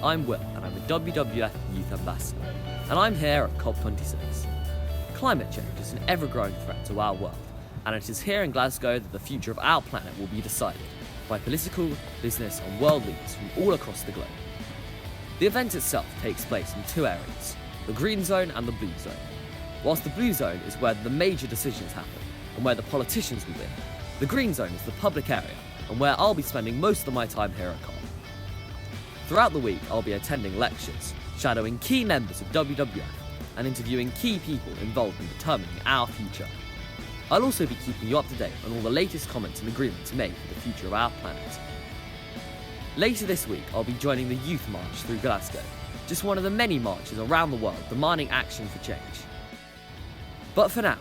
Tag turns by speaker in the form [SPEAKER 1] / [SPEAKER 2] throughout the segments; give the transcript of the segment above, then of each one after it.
[SPEAKER 1] I'm Will, and I'm a WWF Youth Ambassador, and I'm here at COP26. Climate change is an ever-growing threat to our world, and it is here in Glasgow that the future of our planet will be decided by political, business and world leaders from all across the globe. The event itself takes place in two areas, the green zone and the blue zone. Whilst the blue zone is where the major decisions happen and where the politicians will be, the green zone is the public area and where I'll be spending most of my time here at COP. Throughout the week, I'll be attending lectures, shadowing key members of WWF and interviewing key people involved in determining our future. I'll also be keeping you up to date on all the latest comments and agreements made for the future of our planet. Later this week, I'll be joining the Youth March through Glasgow, just one of the many marches around the world demanding action for change. But for now,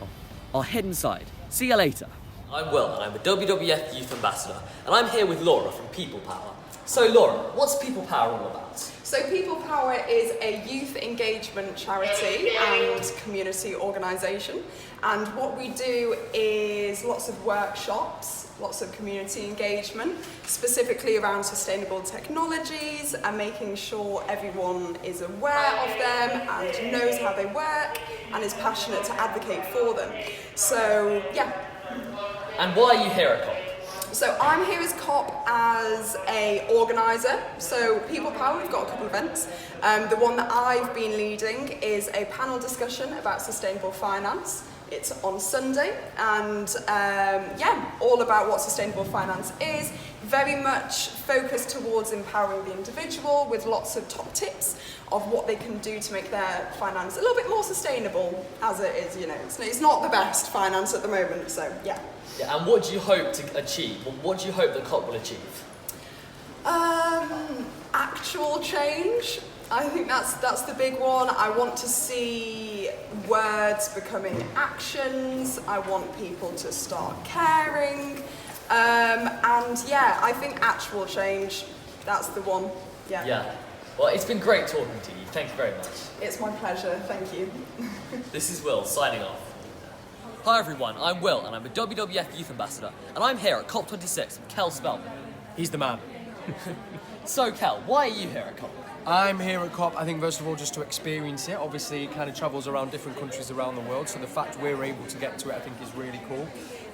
[SPEAKER 1] I'll head inside. See you later. I'm Will, and I'm a WWF Youth Ambassador, and I'm here with Laura from People Power. So Laura, what's People Power all about?
[SPEAKER 2] So People Power is a youth engagement charity and community organisation, and what we do is lots of workshops, lots of community engagement, specifically around sustainable technologies and making sure everyone is aware of them and knows how they work and is passionate to advocate for them. So yeah.
[SPEAKER 1] And why are you here at COP?
[SPEAKER 2] So I'm here as COP as a organiser. So People Power, we've got a couple of events. The one that I've been leading is a panel discussion about sustainable finance. It's on Sunday, and all about what sustainable finance is, very much focused towards empowering the individual with lots of top tips of what they can do to make their finance a little bit more sustainable, as it is, it's not the best finance at the moment, so yeah.
[SPEAKER 1] Yeah, and what do you hope to achieve? What do you hope that COP will achieve?
[SPEAKER 2] Actual change. I think that's the big one. I want to see words becoming actions. I want people to start caring. I think actual change, that's the one. Yeah.
[SPEAKER 1] Yeah. Well, it's been great talking to you. Thank you very much.
[SPEAKER 2] It's my pleasure. Thank you.
[SPEAKER 1] This is Will, signing off. Hi everyone, I'm Will, and I'm a WWF Youth Ambassador, and I'm here at COP26 with Cel Spelman.
[SPEAKER 3] He's the man.
[SPEAKER 1] So Kel, why are you here at COP?
[SPEAKER 3] I'm here at COP, I think, first of all, just to experience it. Obviously, it kind of travels around different countries around the world, so the fact we're able to get to it, I think, is really cool.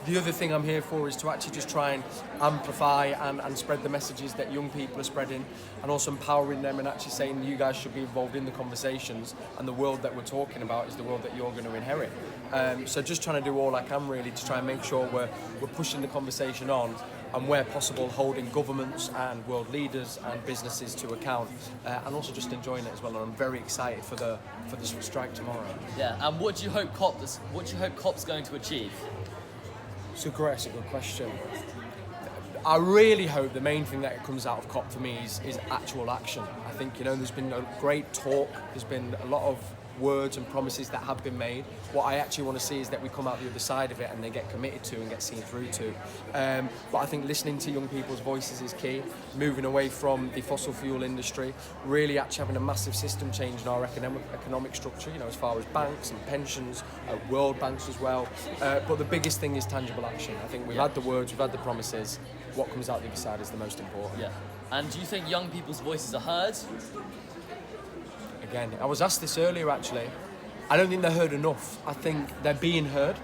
[SPEAKER 3] The other thing I'm here for is to actually just try and amplify and spread the messages that young people are spreading, and also empowering them and actually saying you guys should be involved in the conversations, and the world that we're talking about is the world that you're going to inherit. So just trying to do all I can really to try and make sure we're pushing the conversation on, and where possible holding governments and world leaders and businesses to account, and also just enjoying it as well. And I'm very excited for the strike tomorrow.
[SPEAKER 1] Yeah, and what do you hope COP's going to achieve?
[SPEAKER 3] So great, that's a good question. I really hope the main thing that comes out of COP for me is actual action. I think, there's been a great talk, there's been a lot of words and promises that have been made. What I actually want to see is that we come out the other side of it and they get committed to and get seen through to. But I think listening to young people's voices is key, moving away from the fossil fuel industry, really actually having a massive system change in our economic structure, as far as banks and pensions, world banks as well. But the biggest thing is tangible action. I think we've had the words, we've had the promises. What comes out the other side is the most important.
[SPEAKER 1] Yeah. And do you think young people's voices are heard?
[SPEAKER 3] Again, I was asked this earlier actually. I don't think they're heard enough. I think they're being heard,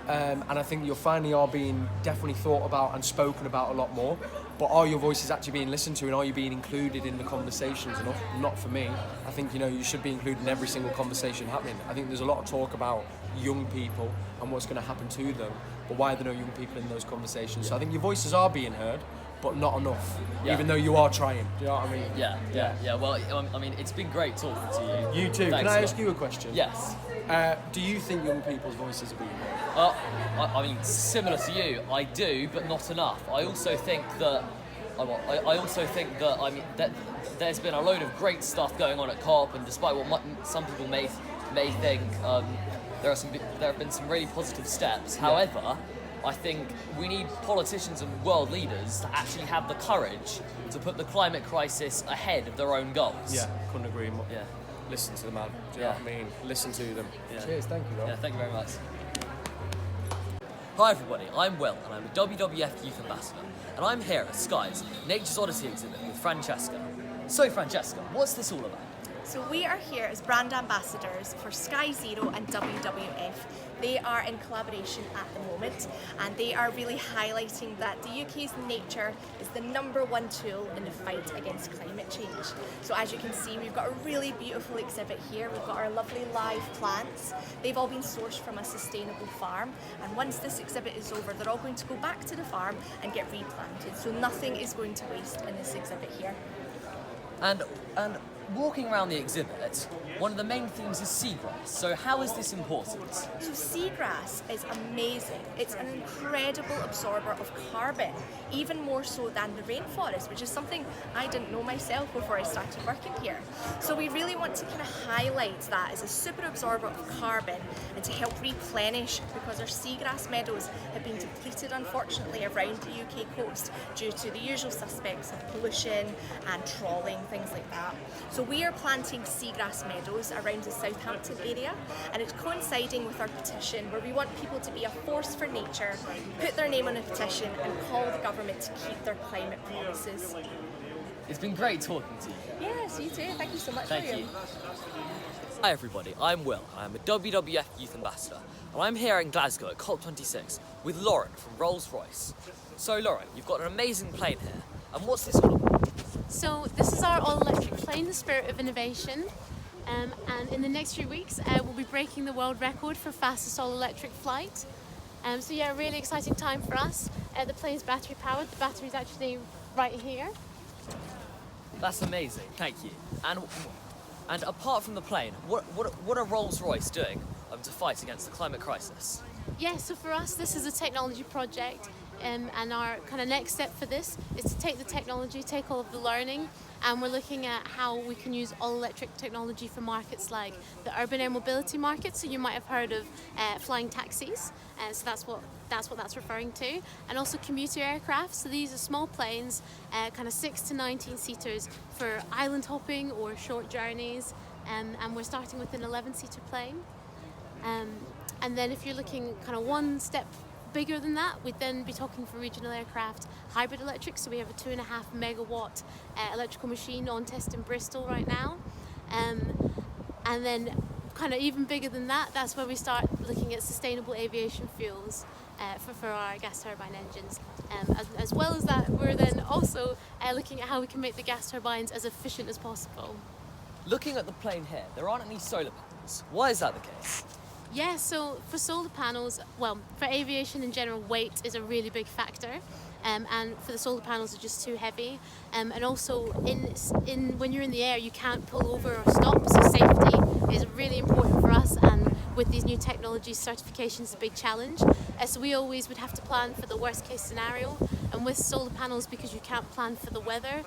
[SPEAKER 3] and I think you finally are being definitely thought about and spoken about a lot more. But are your voices actually being listened to, and are you being included in the conversations enough? Not for me. I think you should be included in every single conversation happening. I think there's a lot of talk about young people and what's going to happen to them, but why are there no young people in those conversations? So I think your voices are being heard, but not enough, even though you are trying. Do you know what I mean?
[SPEAKER 1] Yeah. Well, I mean, it's been great talking to you.
[SPEAKER 3] You too.
[SPEAKER 1] Thanks.
[SPEAKER 3] Can I ask you a question?
[SPEAKER 1] Yes.
[SPEAKER 3] Do you think young people's voices are being heard?
[SPEAKER 1] I mean, similar to you, I do, but not enough. I also think that that there's been a load of great stuff going on at COP, and despite what some people may think, there have been some really positive steps. Yeah. However, I think we need politicians and world leaders to actually have the courage to put the climate crisis ahead of their own goals.
[SPEAKER 3] Yeah, couldn't agree more.
[SPEAKER 1] Yeah.
[SPEAKER 3] Listen to the man. Do you know what I mean? Listen to them.
[SPEAKER 1] Yeah.
[SPEAKER 3] Cheers, thank you, Rob.
[SPEAKER 1] Yeah, thank you very much. Hi everybody, I'm Will, and I'm a WWF Youth Ambassador, and I'm here at Sky's Nature's Odyssey exhibit with FRANCESCA. So Francesca, what's this all about?
[SPEAKER 4] So we are here as brand ambassadors for Sky Zero and WWF. They are in collaboration at the moment, and they are really highlighting that the UK's nature is the #1 tool in the fight against climate change. So as you can see, we've got a really beautiful exhibit here. We've got our lovely live plants. They've all been sourced from a sustainable farm, and once this exhibit is over, they're all going to go back to the farm and get replanted. So nothing is going to waste in this exhibit here.
[SPEAKER 1] And walking around the exhibit, one of the main themes is seagrass. So how is this important?
[SPEAKER 4] So seagrass is amazing. It's an incredible absorber of carbon, even more so than the rainforest, which is something I didn't know myself before I started working here. So we really want to kind of highlight that as a super absorber of carbon and to help replenish, because our seagrass meadows have been depleted unfortunately around the UK coast due to the usual suspects of pollution and trawling, things like that. So we are planting seagrass meadows around the Southampton area, and it's coinciding with our petition where we want people to be a force for nature, put their name on a petition and call the government to keep their climate promises.
[SPEAKER 1] It's been great talking to you.
[SPEAKER 4] Yes, you too. Thank you so much.
[SPEAKER 1] Thank you. Hi everybody, I'm Will, and I'm a WWF Youth Ambassador, and I'm here in Glasgow at COP26 with Lauren from Rolls-Royce. So Lauren, you've got an amazing plane here, and what's this all about?
[SPEAKER 5] So this is our all-electric plane, the Spirit of Innovation, and in the next few weeks we'll be breaking the world record for fastest all-electric flight. So yeah, a really exciting time for us. The plane's battery powered. The battery's actually right here.
[SPEAKER 1] That's amazing, thank you. And apart from the plane, what are Rolls-Royce doing to fight against the climate crisis?
[SPEAKER 5] Yeah, so for us this is a technology project. And our kind of next step for this is to take the technology, take all of the learning, and we're looking at how we can use all-electric technology for markets like the urban air mobility market. So you might have heard of flying taxis, so that's what that's referring to, and also commuter aircraft. So these are small planes, kind of 6 to 19 seaters for island hopping or short journeys, and we're starting with an 11-seater plane. And then if you're looking kind of one step bigger than that, we'd then be talking for regional aircraft hybrid electric. So we have a 2.5 megawatt electrical machine on test in Bristol right now, and then kind of even bigger than that, that's where we start looking at sustainable aviation fuels for our gas turbine engines. As well as that, we're then also looking at how we can make the gas turbines as efficient as possible.
[SPEAKER 1] Looking at the plane here, there aren't any solar panels. Why is that the case?
[SPEAKER 5] Yeah, so for solar panels, well, for aviation in general, weight is a really big factor, and for the solar panels, they're just too heavy. And also, when you're in the air, you can't pull over or stop, so safety is really important for us. And with these new technologies, certification is a big challenge. So we always would have to plan for the worst case scenario. And with solar panels, because you can't plan for the weather,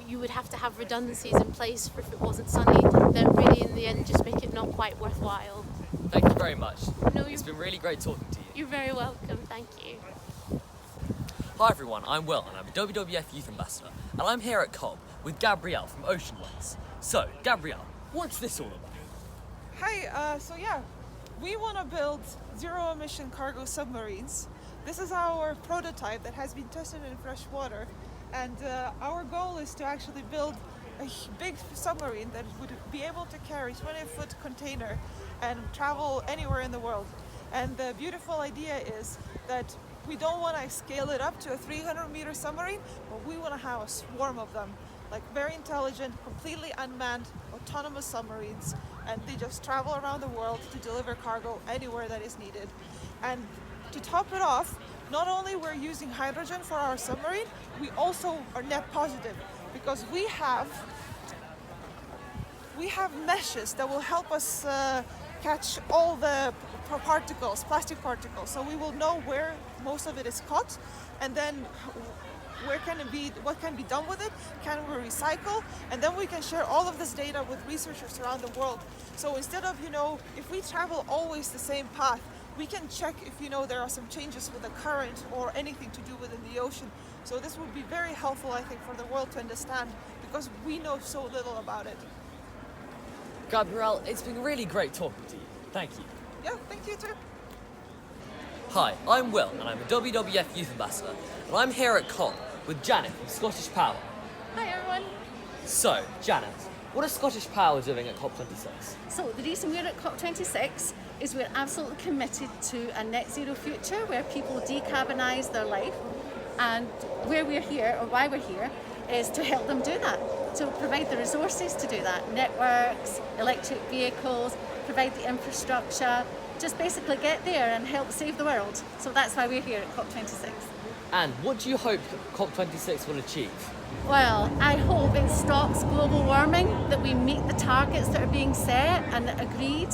[SPEAKER 5] you would have to have redundancies in place for if it wasn't sunny, that really in the end just make it not quite worthwhile.
[SPEAKER 1] Thank you very much.
[SPEAKER 5] No,
[SPEAKER 1] it's been really great talking to you.
[SPEAKER 5] You're very welcome, thank you.
[SPEAKER 1] Hi everyone, I'm Will and I'm a WWF Youth Ambassador, and I'm here at COP with Gabrielle from Oceanways. So, Gabrielle, what's this all about?
[SPEAKER 6] Hi, so yeah, we want to build zero-emission cargo submarines. This is our prototype that has been tested in fresh water, and our goal is to actually build a big submarine that would be able to carry 20-foot container and travel anywhere in the world. And the beautiful idea is that we don't want to scale it up to a 300-meter submarine, but we want to have a swarm of them, like very intelligent, completely unmanned, autonomous submarines, and they just travel around the world to deliver cargo anywhere that is needed. And to top it off, not only we're using hydrogen for our submarine, we also are net positive, because we have meshes that will help us catch all the particles, plastic particles. So we will know where most of it is caught, and then where can it be, what can be done with it, can we recycle, and then we can share all of this data with researchers around the world. So instead of, if we travel always the same path, we can check if, there are some changes with the current or anything to do within the ocean. So this would be very helpful, I think, for the world to understand, because we know so little about it.
[SPEAKER 1] Gabrielle, it's been really great talking to you. Thank you.
[SPEAKER 6] Yeah, thank you too.
[SPEAKER 1] Hi, I'm Will and I'm a WWF Youth Ambassador, and I'm here at COP with Janet from Scottish Power.
[SPEAKER 7] Hi everyone.
[SPEAKER 1] So, Janet, what are Scottish Power doing at COP26?
[SPEAKER 7] So the reason we're at COP26 is we're absolutely committed to a net zero future where people decarbonise their life, and where we're here, or why we're here, is to help them do that. To provide the resources to do that, networks, electric vehicles, provide the infrastructure, just basically get there and help save the world. So that's why we're here at COP26.
[SPEAKER 1] And what do you hope COP26 will achieve?
[SPEAKER 7] Well, I hope it stops global warming, that we meet the targets that are being set and agreed,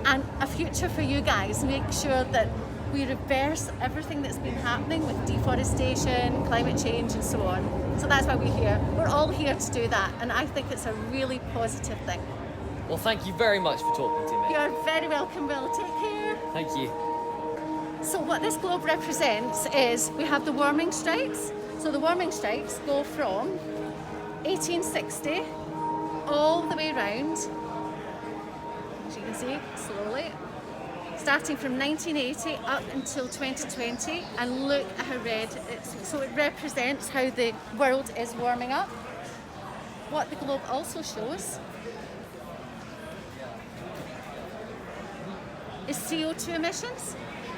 [SPEAKER 7] and a future for you guys. Make sure that we reverse everything that's been happening with deforestation, climate change and so on. So that's why we're here. We're all here to do that, and I think it's a really positive thing.
[SPEAKER 1] Well, thank you very much for talking to me.
[SPEAKER 7] You're very welcome, Will. Take care.
[SPEAKER 1] Thank you.
[SPEAKER 7] So what this globe represents is we have the warming strikes. So the warming strikes go from 1860 all the way round, as you can see, slowly, starting from 1980 up until 2020, and look at how red it is. So it represents how the world is warming up. What the globe also shows is CO2 emissions.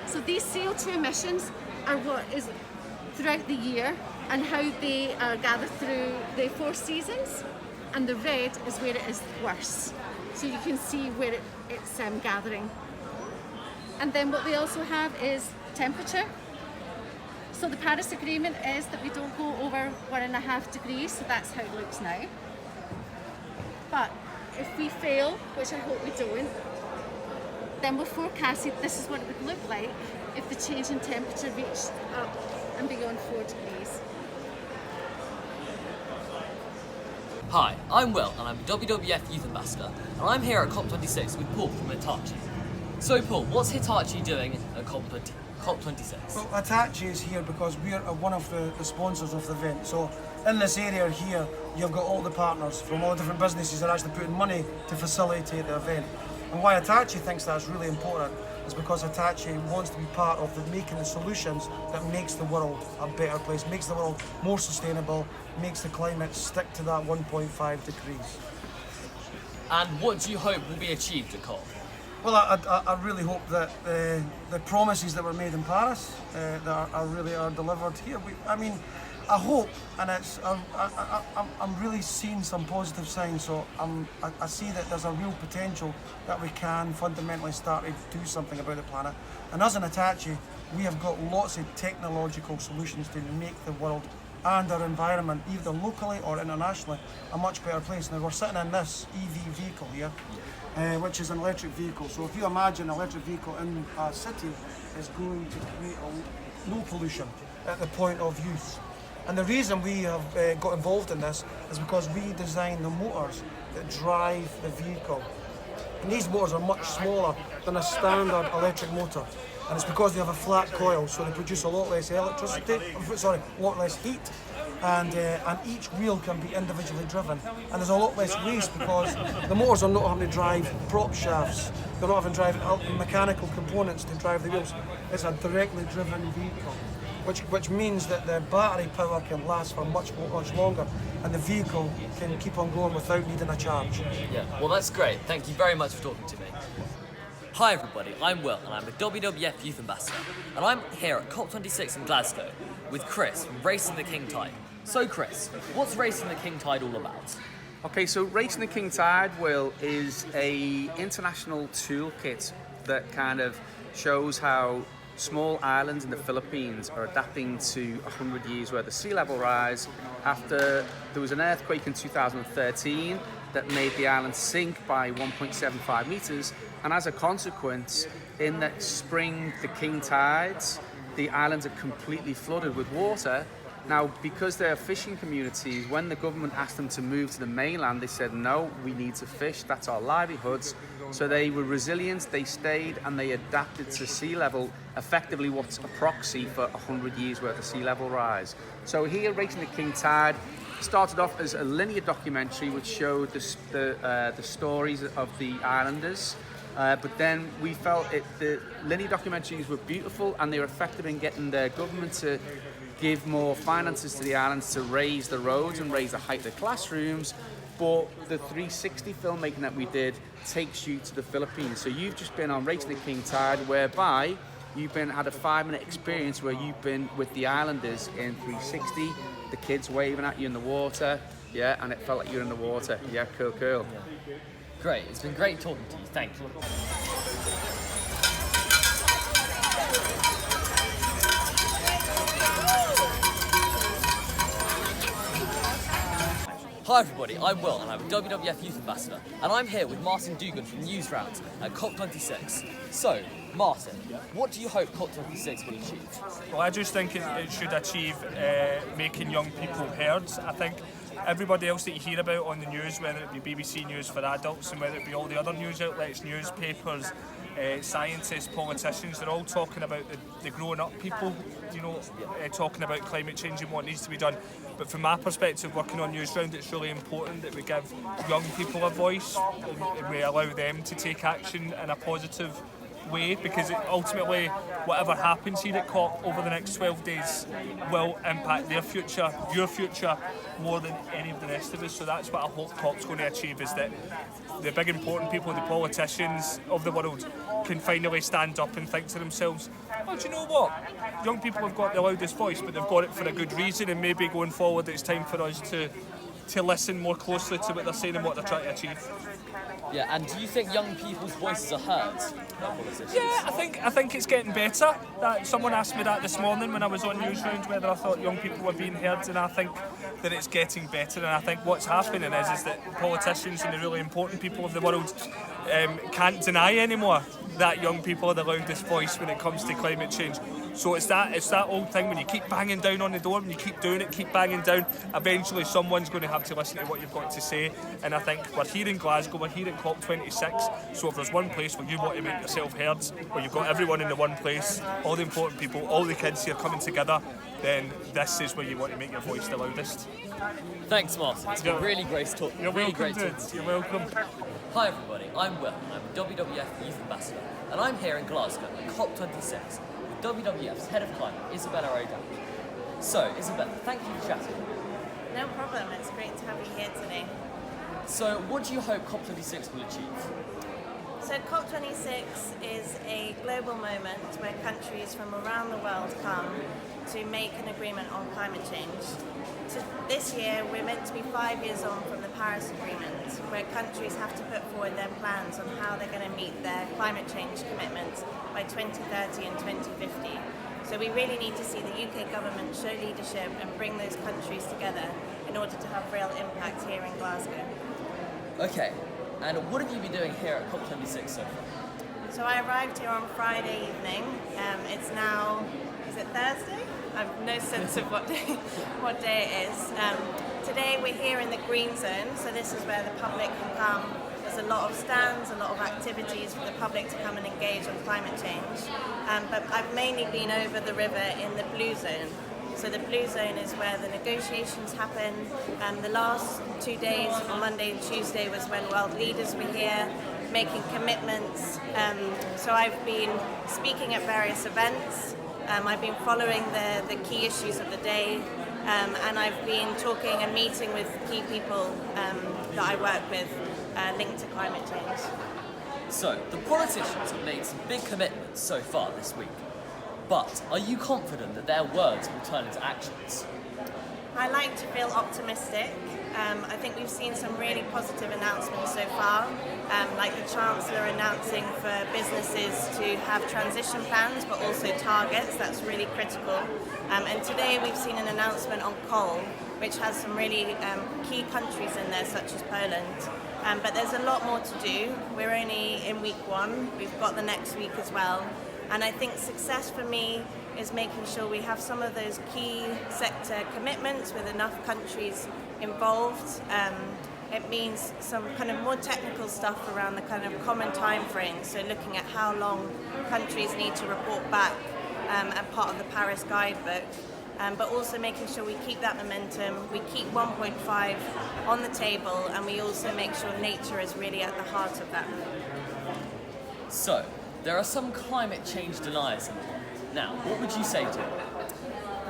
[SPEAKER 7] So these CO2 emissions are what is throughout the year and how they are gathered through the 4 seasons, and the red is where it is worse. So you can see where it's gathering. And then what we also have is temperature. So the Paris Agreement is that we don't go over 1.5 degrees, so that's how it looks now. But if we fail, which I hope we don't, then we're forecasting this is what it would look like if the change in temperature reached up and beyond 4 degrees.
[SPEAKER 1] Hi, I'm Will, and I'm a WWF Youth Ambassador, and I'm here at COP26 with Paul from Hitachi. So Paul, what's Hitachi doing at COP26?
[SPEAKER 8] Well, Hitachi is here because we're one of the sponsors of the event. So in this area here, you've got all the partners from all the different businesses that are actually putting money to facilitate the event. And why Hitachi thinks that's really important is because Hitachi wants to be part of making the solutions that makes the world a better place, makes the world more sustainable, makes the climate stick to that 1.5 degrees.
[SPEAKER 1] And what do you hope will be achieved at COP?
[SPEAKER 8] Well, I really hope that the promises that were made in Paris that are delivered here. I hope, and I'm really seeing some positive signs. So I see that there's a real potential that we can fundamentally start to do something about the planet. And as an Hitachi, we have got lots of technological solutions to make the world and our environment, either locally or internationally, a much better place. Now we're sitting in this EV vehicle here, which is an electric vehicle. So if you imagine an electric vehicle in a city is going to create low pollution at the point of use. And the reason we have got involved in this is because we design the motors that drive the vehicle. And these motors are much smaller than a standard electric motor. And it's because they have a flat coil, so they produce a lot less lot less heat. And each wheel can be individually driven. And there's a lot less waste because the motors are not having to drive prop shafts. They're not having to drive mechanical components to drive the wheels. It's a directly driven vehicle. Which means that the battery power can last for much longer, and the vehicle can keep on going without needing a charge.
[SPEAKER 1] Yeah, well that's great. Thank you very much for talking to me. Hi everybody, I'm Will, and I'm a WWF Youth Ambassador, and I'm here at COP26 in Glasgow with Chris from Racing the King Tide. So Chris, what's Racing the King Tide all about?
[SPEAKER 9] Okay, so Racing the King Tide, Will, is a international toolkit that kind of shows how small islands in the Philippines are adapting to 100 years worth of sea level rise after there was an earthquake in 2013 that made the island sink by 1.75 meters, and as a consequence, in the spring, the king tides, the islands are completely flooded with water. Now, because they're fishing communities, when the government asked them to move to the mainland, they said, no, we need to fish, that's our livelihoods. So they were resilient, they stayed, and they adapted to sea level, effectively what's a proxy for 100 years worth of sea level rise. So here, Racing the King Tide started off as a linear documentary which showed the stories of the islanders. But then we felt the linear documentaries were beautiful, and they were effective in getting the government to give more finances to the islands to raise the roads and raise the height of the classrooms. but the 360 filmmaking that we did takes you to the Philippines. So you've just been on Racing the King Tide, whereby you've had a 5-minute experience where you've been with the islanders in 360, the kids waving at you in the water, yeah, and it felt like you were in the water. Yeah, cool.
[SPEAKER 1] Yeah. Great, it's been great talking to you, thank you. Hi everybody, I'm Will and I'm a WWF Youth Ambassador, and I'm here with Martin DOUGAN from Newsround at COP26. So, Martin, what do you hope COP26 will achieve?
[SPEAKER 10] Well, I just think it should achieve making young people heard. I think everybody else that you hear about on the news, whether it be BBC News for adults and whether it be all the other news outlets, newspapers, scientists, politicians, they're all talking about the growing up people, talking about climate change and what needs to be done. But from my perspective, working on Newsround, it's really important that we give young people a voice and we allow them to take action in a positive way, because ultimately whatever happens here at COP over the next 12 days will impact their future, your future, more than any of the rest of us. So that's what I hope COP's going to achieve, is that the big important people, the politicians of the world, can finally stand up and think to themselves, well, do you know what? Young people have got the loudest voice, but they've got it for a good reason, and maybe going forward it's time for us to listen more closely to what they're saying and what they're trying to achieve.
[SPEAKER 1] Yeah, and do you think young people's voices are heard by politicians?
[SPEAKER 10] Yeah, I think it's getting better. Someone asked me that this morning when I was on Newsround, whether I thought young people were being heard, and I think that it's getting better. And I think what's happening is that politicians and the really important people of the world can't deny anymore that young people are the loudest voice when it comes to climate change. So it's that old thing, when you keep banging down on the door, when you keep doing it, keep banging down, eventually someone's going to have to listen to what you've got to say. And I think we're here in Glasgow, we're here at COP26, so if there's one place where you want to make yourself heard, where you've got everyone in the one place, all the important people, all the kids here coming together, then this is where you want to make your voice the loudest.
[SPEAKER 1] Thanks, Martin. It's been really great talking.
[SPEAKER 10] You're
[SPEAKER 1] really
[SPEAKER 10] welcome,
[SPEAKER 1] great talking.
[SPEAKER 10] You're welcome.
[SPEAKER 1] Hi everybody, I'm Will and I'm a WWF Youth Ambassador, and I'm here in Glasgow at COP26 with WWF's Head of Climate, Isabella O'Dowd. So, Isabella, thank you for chatting.
[SPEAKER 11] No problem, it's great to have you here today.
[SPEAKER 1] So, what do you hope COP26 will achieve?
[SPEAKER 11] So COP26 is a global moment where countries from around the world come to make an agreement on climate change. So this year we're meant to be 5 years on from the Paris Agreement, where countries have to put forward their plans on how they're going to meet their climate change commitments by 2030 and 2050. So we really need to see the UK government show leadership and bring those countries together in order to have real impact here in Glasgow.
[SPEAKER 1] Okay, and what have you been doing here at COP26 so far?
[SPEAKER 11] So I arrived here on Friday evening. It's now, is it Thursday? I have no sense of what day it is. Today we're here in the green zone, so this is where the public can come. There's a lot of stands, a lot of activities for the public to come and engage on climate change. But I've mainly been over the river in the blue zone. So the blue zone is where the negotiations happen. The last 2 days, Monday and Tuesday, was when world leaders were here making commitments. So I've been speaking at various events. I've been following the key issues of the day, and I've been talking and meeting with key people that I work with linked to climate change.
[SPEAKER 1] So, the politicians have made some big commitments so far this week, but are you confident that their words will turn into actions?
[SPEAKER 11] I like to feel optimistic. I think we've seen some really positive announcements so far, like the Chancellor announcing for businesses to have transition plans but also targets. That's really critical. And today we've seen an announcement on coal, which has some really key countries in there, such as Poland. But there's a lot more to do. We're only in week 1. We've got the next week as well. And I think success for me is making sure we have some of those key sector commitments with enough countries involved. It means some kind of more technical stuff around the kind of common time frames, so looking at how long countries need to report back as part of the Paris guidebook, but also making sure we keep that momentum, we keep 1.5 on the table, and we also make sure nature is really at the heart of that.
[SPEAKER 1] So, there are some climate change deniers in the world. Now, what would you say to them?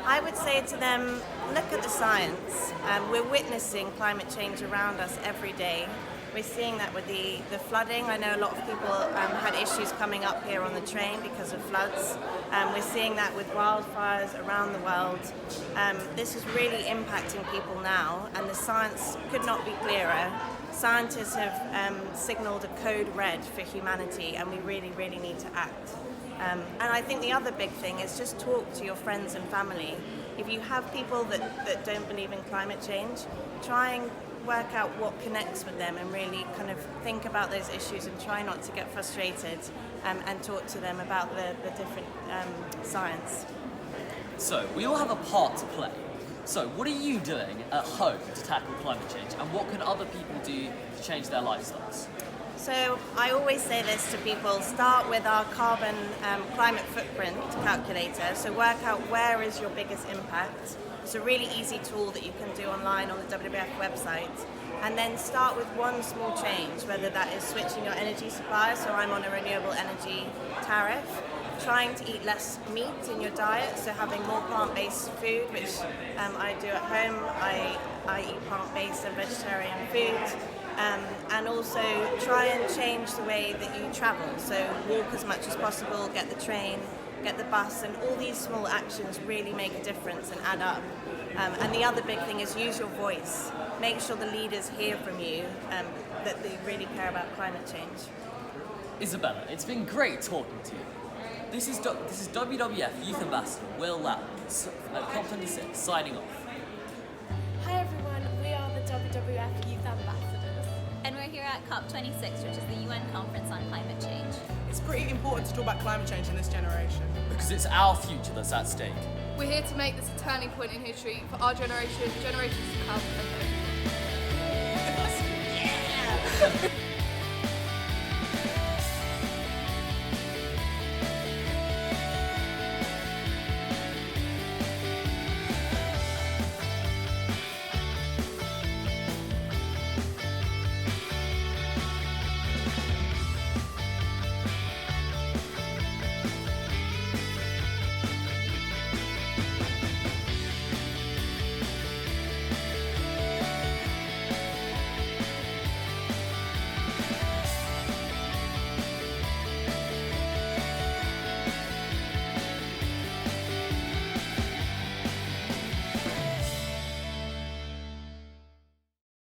[SPEAKER 11] I would say to them look at the science. We're witnessing climate change around us every day. We're seeing that with the flooding. I know a lot of people had issues coming up here on the train because of floods. We're seeing that with wildfires around the world. This is really impacting people now, and the science could not be clearer. Scientists have signalled a code red for humanity, and we really, really need to act. And I think the other big thing is just talk to your friends and family. If you have people that don't believe in climate change, try and work out what connects with them and really kind of think about those issues and try not to get frustrated and talk to them about the different science.
[SPEAKER 1] So, we all have a part to play. So, what are you doing at home to tackle climate change, and what can other people do to change their lifestyles?
[SPEAKER 11] So I always say this to people, start with our carbon climate footprint calculator. So work out where is your biggest impact. It's a really easy tool that you can do online on the WWF website. And then start with one small change, whether that is switching your energy supplier, so I'm on a renewable energy tariff, trying to eat less meat in your diet, so having more plant-based food, which I do at home. I eat plant-based and vegetarian food. And also try and change the way that you travel. So walk as much as possible, get the train, get the bus, and all these small actions really make a difference and add up. And the other big thing is use your voice. Make sure the leaders hear from you that they really care about climate change.
[SPEAKER 1] Isabella, it's been great talking to you. This is WWF Youth Ambassador Lall at COP26 signing off.
[SPEAKER 12] Hi everyone, we are the WWF Youth Ambassadors.
[SPEAKER 13] And we're here at COP26, which is the UN Conference on Climate Change.
[SPEAKER 14] It's pretty important to talk about climate change in this generation.
[SPEAKER 1] Because it's our future that's at stake.
[SPEAKER 15] We're here to make this a turning point in history for our generation, generations to come, and
[SPEAKER 11] Yeah!